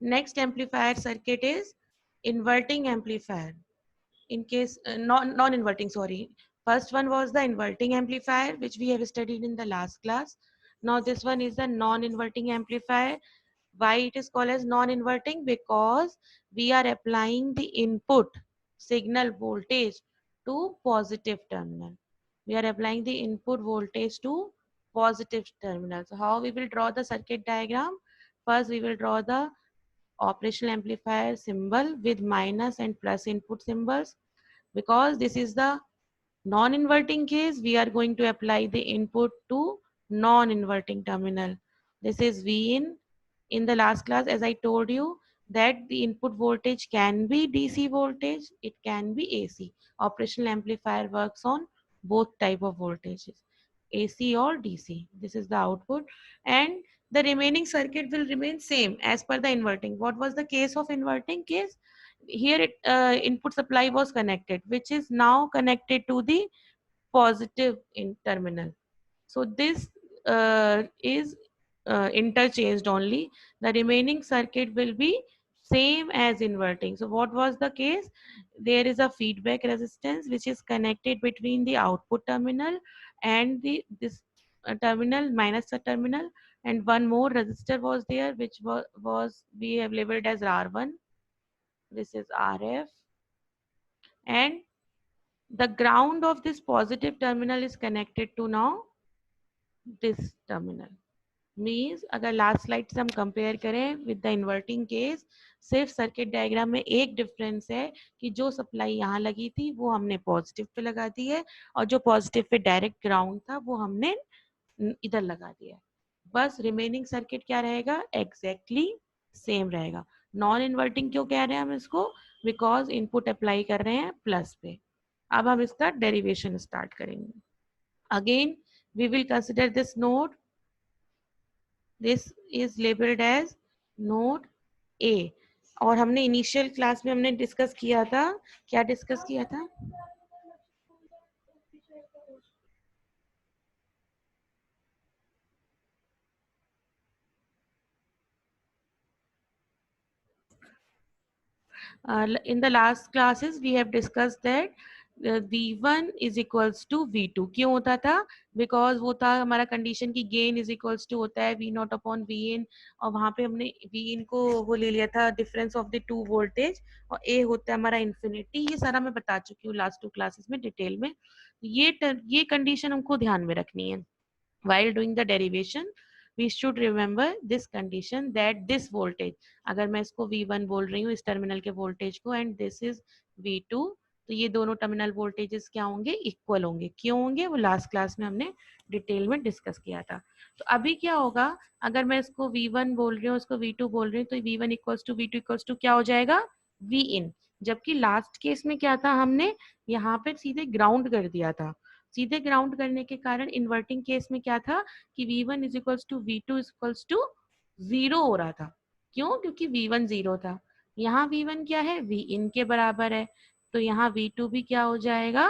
Next amplifier circuit is inverting amplifier. In case non-inverting, sorry. First one was the inverting amplifier, which we have studied in the last class. Now this one is the non-inverting amplifier. Why it is called as non-inverting? Because we are applying the input signal voltage to positive terminal. We are applying the input voltage to positive terminal. So how we will draw the circuit diagram? First we will draw the operational amplifier symbol with minus and plus input symbols. Because this is the non-inverting case, we are going to apply the input to non-inverting terminal. This is V in. In the last class, as I told you, that the input voltage can be DC voltage, it can be AC. Operational amplifier works on both type of voltages, AC or DC. This is the output, and the remaining circuit will remain same as per the inverting. What was the case of inverting case? Here input supply was connected, which is now connected to the positive in terminal. So this is interchanged only. The remaining circuit will be same as inverting. So what was the case? There is a feedback resistance which is connected between the output terminal and the this terminal minus the terminal, and one more resistor was there which was we have labeled as R1. This is RF, and the ground of this positive terminal is connected to now this terminal. Means अगर last slide से हम compare करें with the inverting case, सिर्फ circuit diagram में एक difference है कि जो सप्लाई यहाँ लगी थी वो हमने पॉजिटिव पे लगा दी है, और जो पॉजिटिव पे डायरेक्ट ग्राउंड था वो हमने इधर लगा दिया है. बस रिमेनिंग सर्किट क्या रहेगा? एग्जैक्टली सेम रहेगा. नॉन इन्वर्टिंग क्यों कह रहे हैं हम इसको? बिकॉज इनपुट अप्लाई कर रहे हैं प्लस पे. अब हम इसका डेरिवेशन स्टार्ट करेंगे. Again we will consider this node. This is labelled as node A. और हमने इनिशियल क्लास में हमने डिस्कस किया था, क्या डिस्कस किया था? In the last classes we have discussed that V1 is equals to V2. क्यों होता था? बिकॉज वो था हमारा कंडीशन की गेन इज इक्वल्स टू होता है V नॉट अपॉन वी इन, और वहां पे हमने V इन को वो ले लिया था difference of the two voltage, और A होता है हमारा इन्फिनिटी. ये सारा मैं बता चुकी हूँ लास्ट 2 क्लासेस में डिटेल में. ये कंडीशन हमको ध्यान में रखनी है while doing the derivation. We should remember this condition that this voltage, अगर मैं इसको V1 बोल रही हूँ इस टर्मिनल के वोल्टेज को, एंड दिस इज V2, तो ये दोनों टर्मिनल वोल्टेजेस क्या होंगे? इक्वल होंगे. क्यों होंगे? वो लास्ट क्लास में हमने डिटेल में डिस्कस किया था. तो अभी क्या होगा? अगर मैं इसको V1 बोल रही हूँ, इसको V2 बोल रही हूँ, तो V1 equals to V2 equals to क्या हो जाएगा? V in. जबकि लास्ट केस में क्या था? हमने यहाँ पे सीधे ग्राउंड कर दिया था. सीधे ग्राउंड करने के कारण इन्वर्टिंग केस में क्या था कि V1 is equals to V2 is equals to 0 हो रहा था. क्यों? क्योंकि V1 0 था. यहाँ V1 क्या है? V in के बराबर है. तो यहाँ V2 भी क्या हो जाएगा?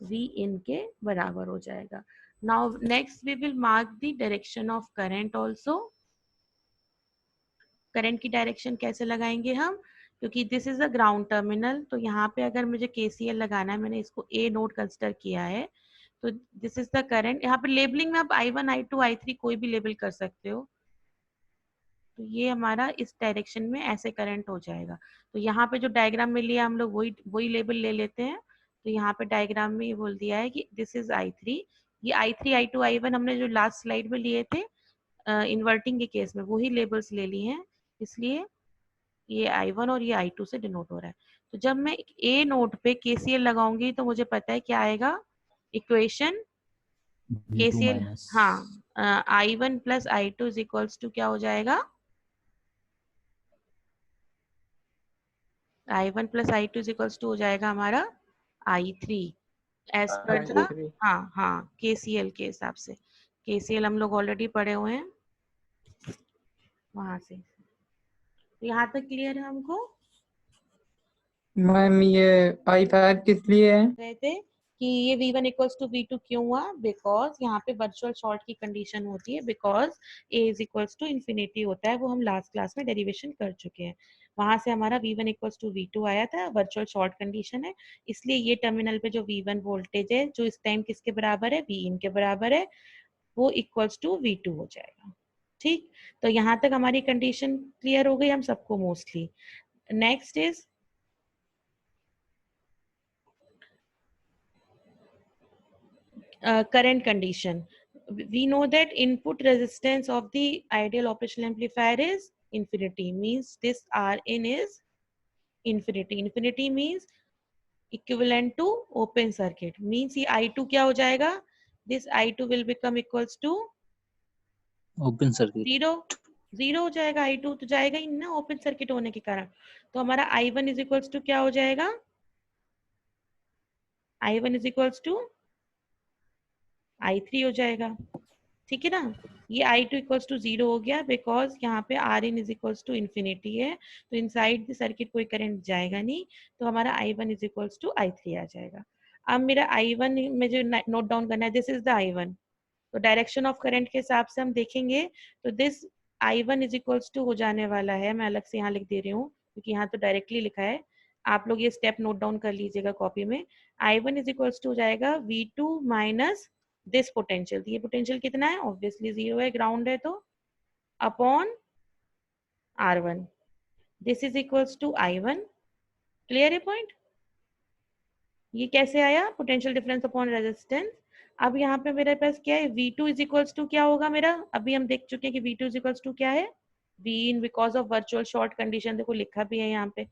V in के बराबर हो जाएगा. Now next we will mark the direction of current also. Current की डायरेक्शन कैसे लगाएंगे हम? क्योंकि this is a ground terminal, तो यहाँ पे अगर मुझे KCL लगाना है, मैंने इसको A नोड कंसिडर किया है, तो दिस इज द करंट. यहाँ पे लेबलिंग में आप I1 I2 I3 कोई भी लेबल कर सकते हो. तो ये हमारा इस डायरेक्शन में ऐसे करंट हो जाएगा. तो यहाँ पे जो डायग्राम में लिया हम लोग वही लेबल ले लेते हैं. तो यहाँ पे डायग्राम में ये बोल दिया है कि दिस इज I3. ये I3 I2 I1 हमने जो लास्ट स्लाइड में लिए थे इन्वर्टिंग के केस में वही लेबल्स ले लिए हैं, इसलिए ये I1 और ये I2 से डिनोट हो रहा है. तो जब मैं A नोड पे KCL लगाऊंगी तो मुझे पता है क्या आएगा इक्वेशन KCL. हाँ, I1 plus I2 is equals to क्या हो जाएगा? I1 plus I2 is equals to हो जाएगा हमारा I3 एज पर द हाँ KCL के हिसाब से. KCL हम लोग ऑलरेडी पढ़े हुए हैं वहां से. यहाँ तक क्लियर है हमको? मैम ये I5 किस लिए है? कहते कि ये V1 इक्वल्स टू V2 क्यों हुआ, बिकॉज यहाँ पे वर्चुअल शॉर्ट की कंडीशन होती है, because A is equals to infinity होता है, वो हम लास्ट क्लास में डेरिवेशन कर चुके हैं। वहां से हमारा V1 इक्वल्स टू V2 आया था, वर्चुअल शॉर्ट कंडीशन है, इसलिए ये टर्मिनल पे जो V1 वोल्टेज है जो इस टाइम किसके बराबर है, Vin के बराबर है, वो इक्वल्स टू V2 हो जाएगा। ठीक, तो यहाँ तक हमारी कंडीशन क्लियर हो गई हम सबको mostly. Next is current condition. We know that input resistance of the ideal operational amplifier is infinity, means this Rin is infinity. Infinity means equivalent to open circuit, means ये I2 क्या हो जाएगा, this I2 will become equals to open circuit, zero हो जाएगा, I2 तो जाएगा ही ना open circuit होने के कारण, तो हमारा I1 इज इक्वल्स टू क्या हो जाएगा, I1 is equals to I3 हो जाएगा। ठीक है ना, ये I2 इक्वल्स टू 0 हो गया, बिकॉज यहाँ पे Rin is equals to infinity है, तो इनसाइड द सर्किट कोई करंट जाएगा नहीं, तो हमारा I1 is equals to I3 आ जाएगा। अब मेरा I1 में जो नोट डाउन करना है, दिस इज द I1, तो डायरेक्शन ऑफ करंट के हिसाब से हम देखेंगे तो this I1 is equals to हो जाने वाला है, मैं अलग से यहाँ लिख दे रही हूँ क्योंकि यहाँ तो डायरेक्टली लिखा है, आप लोग ये स्टेप नोट डाउन कर लीजिएगा कॉपी में। I1 इज इक्वल्स टू हो जाएगा V2 माइनस दिस पोटेंशियल, ये पोटेंशियल कितना है, ऑब्वियसली 0 है, ग्राउंड है, तो upon R1, this is equals to I1। Clear है पॉइंट, ये कैसे आया, पोटेंशियल डिफरेंस अपॉन रेजिस्टेंस। अब यहाँ पे मेरे पास क्या है, V2 इज इक्वल्स टू क्या होगा मेरा, अभी हम देख चुके हैं कि V2 इज इक्वल्स टू क्या है, Vin because of virtual short condition, देखो लिखा भी है यहाँ पे,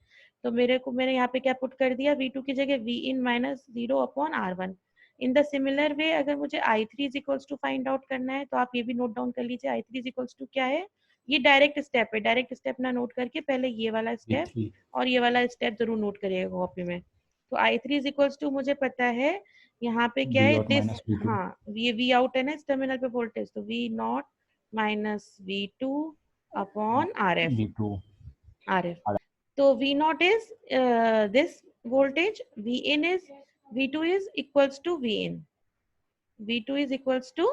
तो मैंने यहाँ पे क्या पुट कर दिया, V2 की जगह Vin minus 0 upon R1। In the similar way अगर मुझे I3 is equals to find out करना है तो आप ये भी नोट डाउन कर लीजिए, I3 इज इक्वल्स टू क्या है, ये डायरेक्ट स्टेप है, डायरेक्ट स्टेप ना नोट करके पहले ये वाला स्टेप और ये वाला स्टेप जरूर नोट करिएगा कॉपी में। तो I3 इज इक्वल्स टू मुझे पता है यहाँ पे क्या है, दिस, हाँ ये V आउट है ना इस टर्मिनल पे वोल्टेज, तो V not minus V2 upon RF। तो V not is this voltage, Vin is, V2 is equals to Vin, V2 is equals to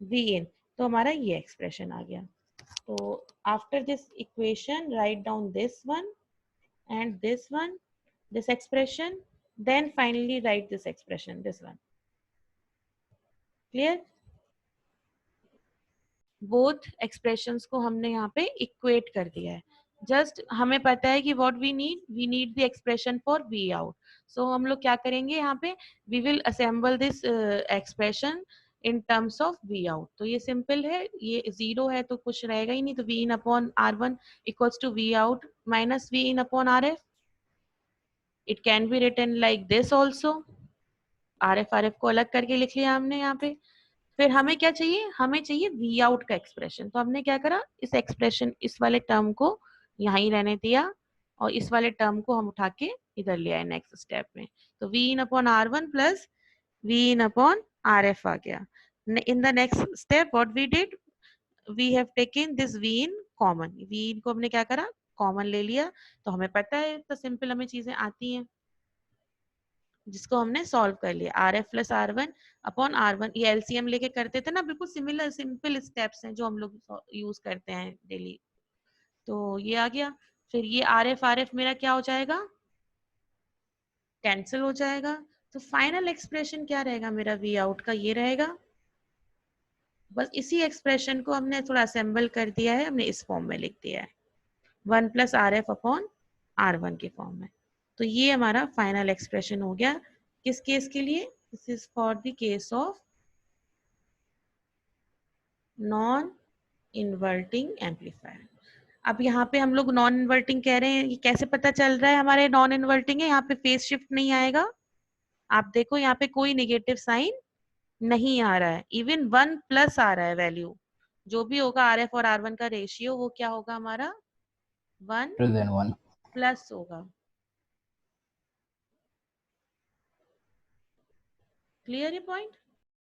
Vin, तो हमारा ये एक्सप्रेशन आ गया। तो after this equation write down this one and this expression, then finally write this expression, this one। clear, both expressions को हमने यहाँ पे equate कर दिया है, जस्ट हमें पता है कि what we need the expression for V out, so हम लोग क्या करेंगे यहाँ पे, we will assemble this expression in terms of V out. तो ये सिंपल है, ये 0 है तो कुछ रहेगा ही नहीं, तो V in upon R1 equals to V out minus V in upon RF। It can be written like this also, RF को अलग करके लिख लिया हमने यहाँ पे। फिर हमें क्या चाहिए, हमें चाहिए वी आउट का एक्सप्रेशन, तो हमने क्या करा, इस एक्सप्रेशन इस वाले टर्म को यहाँ ही रहने दिया और इस वाले टर्म को हम उठा के इधर ले आए नेक्स्ट स्टेप में, तो V in upon R1 plus V in upon RF आ गया। In the next step what we did, we have taken this V in common, V in को हमने क्या करा, कॉमन ले लिया, तो हमें पता है, तो सिंपल हमें चीजें आती हैं जिसको हमने सॉल्व कर लिया, RF plus R1 upon R1, ये एलसीएम लेके करते थे ना, बिल्कुल सिमिलर सिंपल स्टेप्स हैं जो हम लोग यूज करते हैं डेली। तो ये आ गया, फिर ये RF मेरा क्या हो जाएगा, कैंसिल हो जाएगा, तो फाइनल एक्सप्रेशन क्या रहेगा मेरा वी आउट का, ये रहेगा। बस इसी एक्सप्रेशन को हमने थोड़ा असेंबल कर दिया है, हमने इस फॉर्म में लिख दिया है, 1 प्लस RF अपॉन R1 के फॉर्म में। तो ये हमारा फाइनल एक्सप्रेशन हो गया, किस केस के लिए, this is for the case of non inverting amplifier. अब यहाँ पे हम लोग नॉन इन्वर्टिंग कह रहे हैं, ये कैसे पता चल रहा है हमारे नॉन इन्वर्टिंग है, यहाँ पे फेज शिफ्ट नहीं आएगा, आप देखो यहाँ पे कोई नेगेटिव साइन नहीं आ रहा है, इवन 1 प्लस आ रहा है वैल्यू, जो भी होगा RF और R1 का रेशियो वो क्या होगा हमारा 1 प्लस होगा। क्लियर है पॉइंट,